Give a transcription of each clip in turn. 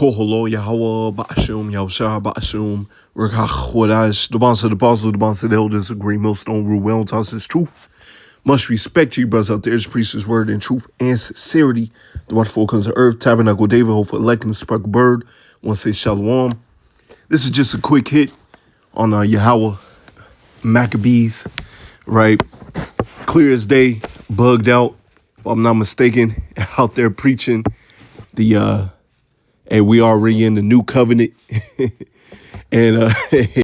Koholo Yahweh Ba'ashum Yahushua Ba'ashum Rekachodash the bonds of the apostles, the bonds of the elders, a great millstone rule well tells his truth. Much respect to you, brothers out there. It's preachers word in truth and sincerity. The wonderful comes of earth, tabernacle David, hope for electing the sparkle bird. I want to say shalom. This is just a quick hit on Yahweh Maccabees, right? Clear as day, bugged out, if I'm not mistaken, out there preaching the hey, we already in the new covenant. And Maccabees.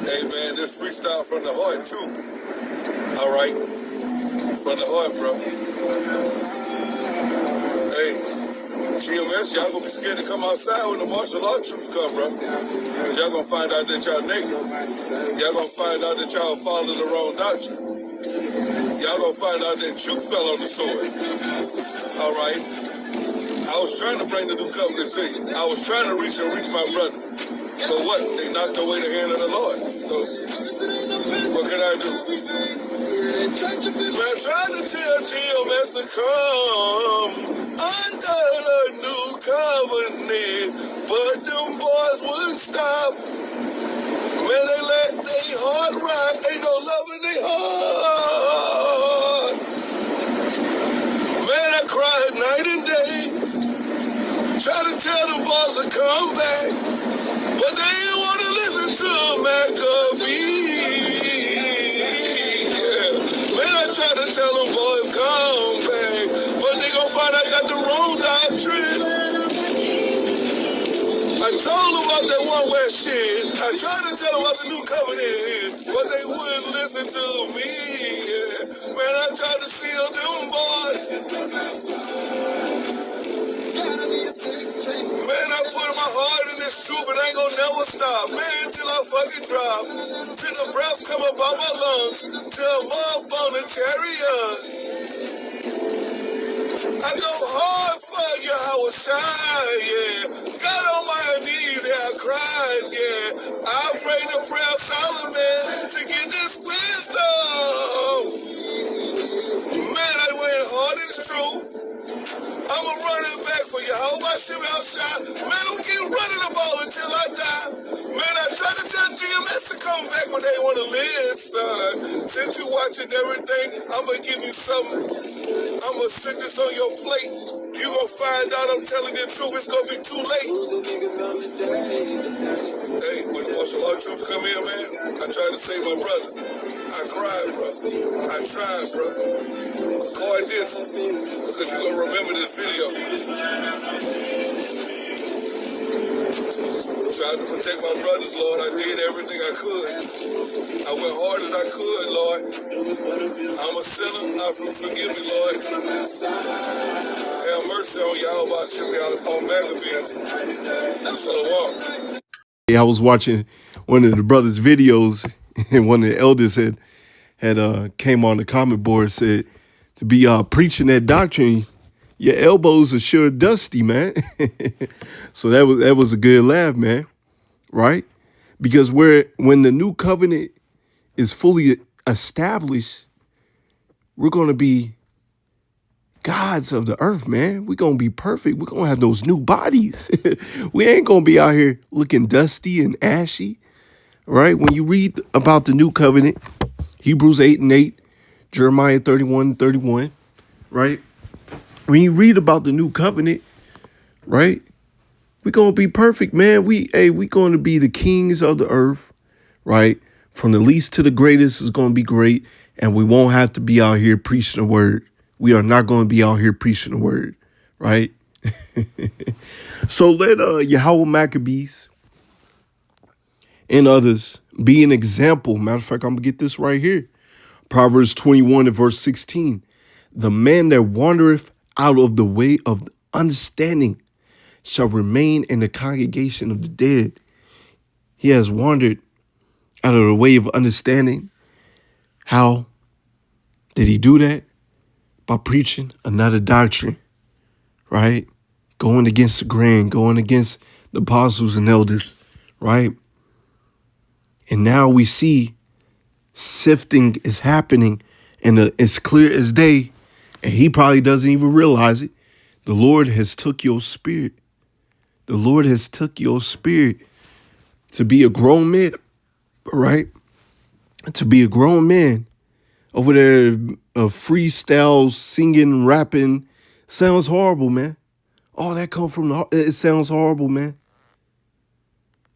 Hey man, this freestyle from the heart too. All right, from the heart, bro. Hey, GMS, y'all gonna be scared to come outside when the martial law troops come, bro. Cause y'all gonna find out that y'all naked. Y'all gonna find out that y'all follow the wrong doctrine. Y'all gonna find out that you fell on the sword. All right. I was trying to bring the new covenant to you. I was trying to reach my brother. But what? They knocked away the hand of the Lord. So, what can I do? Man, I tried to tell GMS to come under the new covenant, but them boys wouldn't stop. Man, they let their heart rock. Ain't no love in their heart. Man, I cried night and day. Try to tell them boys to come back, but they didn't want to listen to Maccabees. Yeah. Man, I try to tell them boys come back, but they gonna find I got the wrong doctrine. I told them about that one-way shit. I tried to tell them about the new covenant, but they wouldn't listen to me. Yeah. Man, I tried to seal them boys. Man, I put my heart in this truth and I ain't gonna never stop. Man, till I fucking drop. Till the breath come up out my lungs. Till I'm up on the chariot. I go hard for you, I was shy, yeah. Got on my knees, yeah, I cried, yeah. I prayed the prayer of Solomon to get this wisdom. Man, I went hard in the truth. I'ma run it back for you. How about YASHAMIAHLA? Man, don't keep running the ball until I die. Man, I try to tell GMS to come back when they want to live, son. Since you watching everything, I'ma give you something. I'ma sit this on your plate. You gonna find out I'm telling the truth. It's gonna be too late. Hey, when the martial law troops come in, man, I tried to save my brother. I cried, bro. I tried, bro. Record this, because you're gonna remember this video. Tried to protect my brothers, Lord. I did everything I could. I went hard as I could, Lord. I'm a sinner. Forgive me, Lord. Have mercy on y'all about YASHAMIAHLA on Maccabees. Shalom. I was watching one of the brothers' videos, and one of the elders had came on the comment board, said to be preaching that doctrine, your elbows are sure dusty, man. So that was a good laugh, man. Right? Because when the new covenant is fully established, we're going to be gods of the earth, man. We're going to be perfect. We're going to have those new bodies. We ain't going to be out here looking dusty and ashy, right? When you read about the new covenant, Hebrews 8:8, Jeremiah 31:31, right? When you read about the new covenant, right? We're going to be perfect, man. We going to be the kings of the earth, right? From the least to the greatest is going to be great. And we won't have to be out here preaching the word. We are not going to be out here preaching the word, right? So let Yahweh Maccabees and others be an example. Matter of fact, I'm going to get this right here. Proverbs 21 and verse 16. The man that wandereth out of the way of understanding shall remain in the congregation of the dead. He has wandered out of the way of understanding. How did he do that? By preaching another doctrine, right? Going against the grain, going against the apostles and elders, right? And now we see sifting is happening, and it's clear as day, and he probably doesn't even realize it, The Lord has took your spirit. The Lord has took your spirit to be a grown man, right? To be a grown man over there, freestyle, singing, rapping. Sounds horrible, man. All that come from the heart. It sounds horrible, man.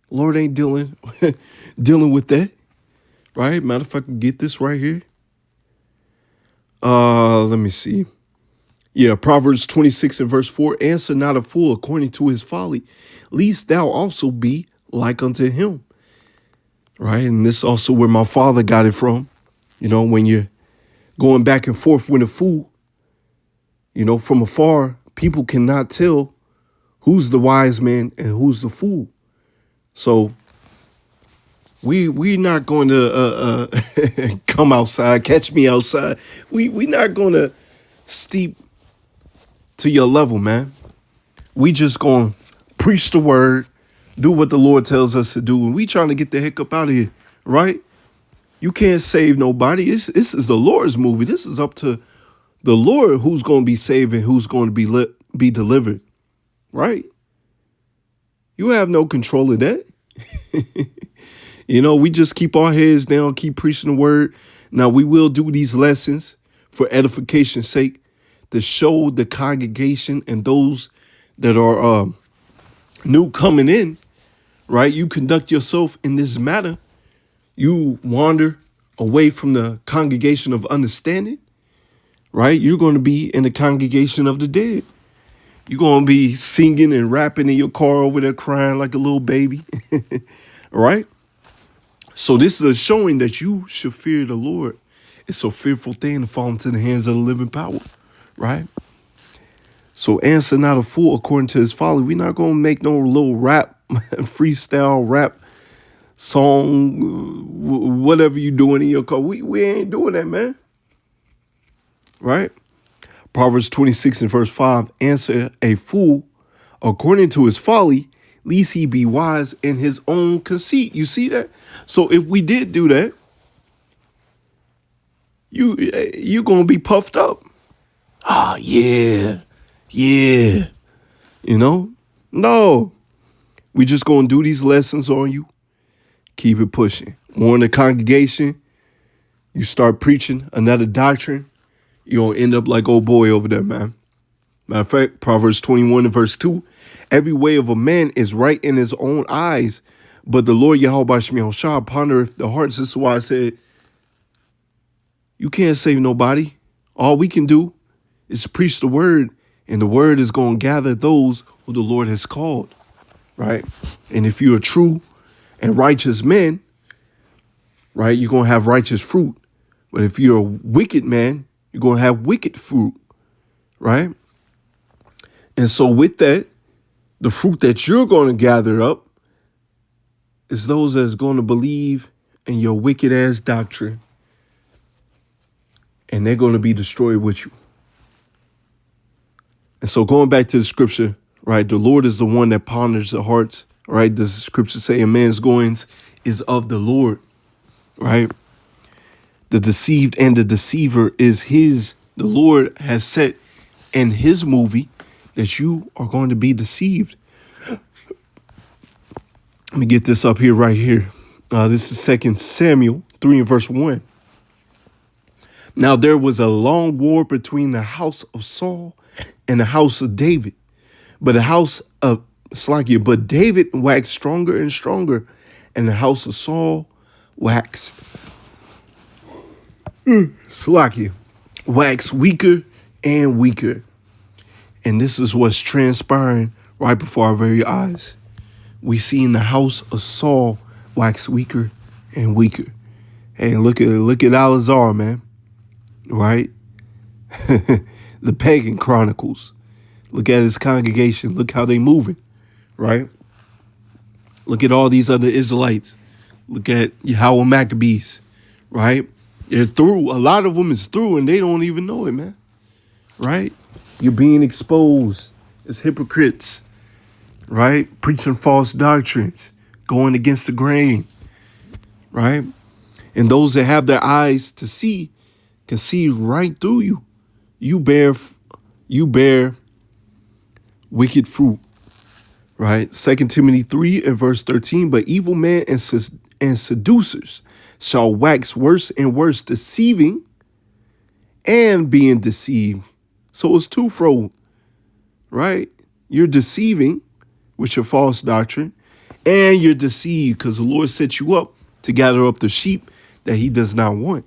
Lord ain't dealing with that, right? Matter of fact, I can get this right here. Let me see. Yeah, Proverbs 26 and verse 4, answer not a fool according to his folly, lest thou also be like unto him. Right? And this is also where my father got it from. You know, when you're going back and forth with a fool, you know, from afar, people cannot tell who's the wise man and who's the fool. So we not going to come outside, catch me outside. We not going to steep to your level, man. We just going to preach the word, do what the Lord tells us to do, and we trying to get the heck up out of here, right? You can't save nobody. This is the Lord's movie. This is up to the Lord who's going to be saved and who's going to be delivered, right? You have no control of that. You know, we just keep our heads down, keep preaching the word. Now, we will do these lessons for edification's sake to show the congregation and those that are new coming in, right? You conduct yourself in this manner. You wander away from the congregation of understanding, right? You're going to be in the congregation of the dead. You're going to be singing and rapping in your car over there, crying like a little baby, right? So this is a showing that you should fear the Lord. It's a fearful thing to fall into the hands of the living power, right? So answer not a fool according to his folly. We're not going to make no little rap, freestyle rap song, whatever you doing in your car. We ain't doing that, man. Right? Proverbs 26 and verse 5, answer a fool according to his folly, lest he be wise in his own conceit. You see that? So if we did do that, you going to be puffed up. Ah, yeah. You know? No. We just going to do these lessons on you. Keep it pushing. Warn the congregation. You start preaching another doctrine, you're going to end up like old boy over there, man. Matter of fact, Proverbs 21 and verse 2, every way of a man is right in his own eyes, but the Lord YASHAMIAHLA pondereth the hearts. This is why I said, you can't save nobody. All we can do is preach the word, and the word is going to gather those who the Lord has called, right? And if you're a true and righteous man, right, you're going to have righteous fruit. But if you're a wicked man, you're going to have wicked fruit, right? And so with that, the fruit that you're going to gather up is those that's going to believe in your wicked ass doctrine, and they're going to be destroyed with you. And so going back to the scripture, right, the Lord is the one that ponders the hearts, right? The scripture say a man's goings is of the Lord, right? The deceived and the deceiver is his. The Lord has set in his movie that you are going to be deceived. Let me get this up here, right here. This is 2 Samuel 3 and verse 1. Now there was a long war between the house of Saul and the house of David. But the house of but David waxed stronger and stronger, and the house of Saul waxed waxed weaker and weaker. And this is what's transpiring right before our very eyes. We see in the house of Saul wax weaker and weaker. Hey, look at Alazar, man. Right? The pagan chronicles. Look at his congregation. Look how they moving. Right? Look at all these other Israelites. Look at Yahweh Maccabees. Right? They're through. A lot of them is through and they don't even know it, man. Right? You're being exposed as hypocrites. Right? Preaching false doctrines. Going against the grain. Right? And those that have their eyes to see can see right through you. You bear wicked fruit, right? 2 Timothy 3 and verse 13, but evil men and seducers shall wax worse and worse, deceiving and being deceived. So it's twofold, right? You're deceiving with your false doctrine, and you're deceived because the Lord set you up to gather up the sheep that he does not want.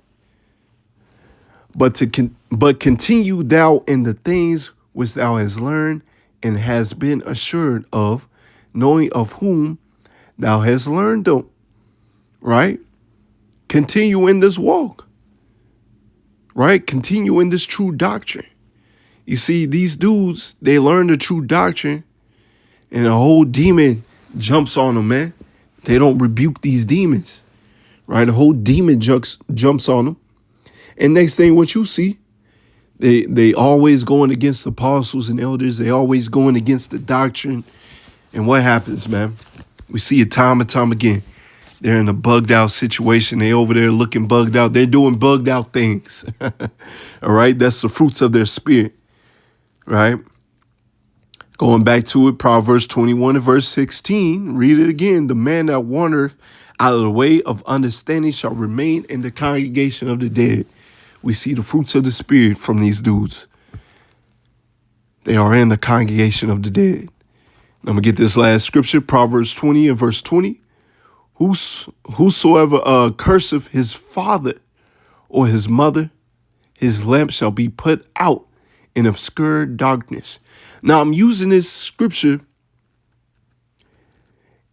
But continue thou in the things which thou hast learned and hast been assured of, knowing of whom thou hast learned them, right? Continue in this walk, right? Continue in this true doctrine. You see, these dudes, they learn the true doctrine, and a whole demon jumps on them, man. They don't rebuke these demons, right? A whole demon jumps on them. And next thing, what you see, they always going against the apostles and elders. They always going against the doctrine. And what happens, man? We see it time and time again. They're in a bugged out situation. They over there looking bugged out. They're doing bugged out things. All right. That's the fruits of their spirit. Right. Going back to it, Proverbs 21 and verse 16. Read it again. The man that wandereth out of the way of understanding shall remain in the congregation of the dead. We see the fruits of the spirit from these dudes. They are in the congregation of the dead. I'm going to get this last scripture, Proverbs 20 and verse 20. Whosoever curseth his father or his mother, his lamp shall be put out in obscure darkness. Now, I'm using this scripture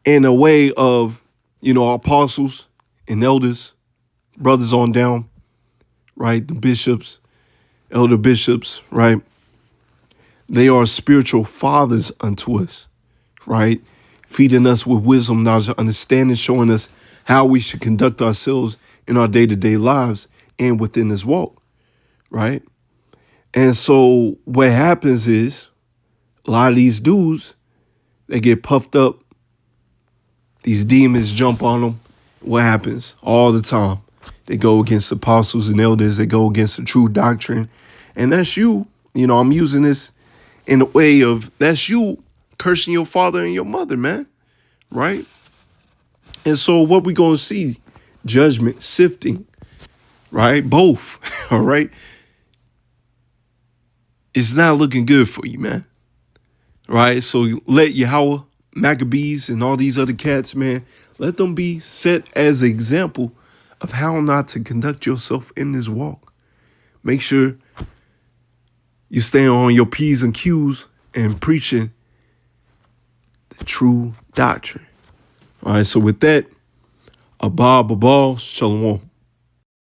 in a way of, our apostles and elders, brothers on down, right? The bishops, elder bishops, right? They are spiritual fathers unto us, right? Feeding us with wisdom, knowledge, understanding, showing us how we should conduct ourselves in our day-to-day lives and within this walk, right? And so what happens is a lot of these dudes, they get puffed up. These demons jump on them. What happens? All the time. They go against the apostles and elders. They go against the true doctrine. And that's you. I'm using this in a way of that's you cursing your father and your mother, man. Right? And so what we going to see? Judgment, sifting, right? Both. All right? It's not looking good for you, man. Right? So let Yahweh, Maccabees, and all these other cats, man, let them be set as an example of how not to conduct yourself in this walk. Make sure you stay on your P's and Q's and preaching the true doctrine. All right, so with that, Abba, Shalom.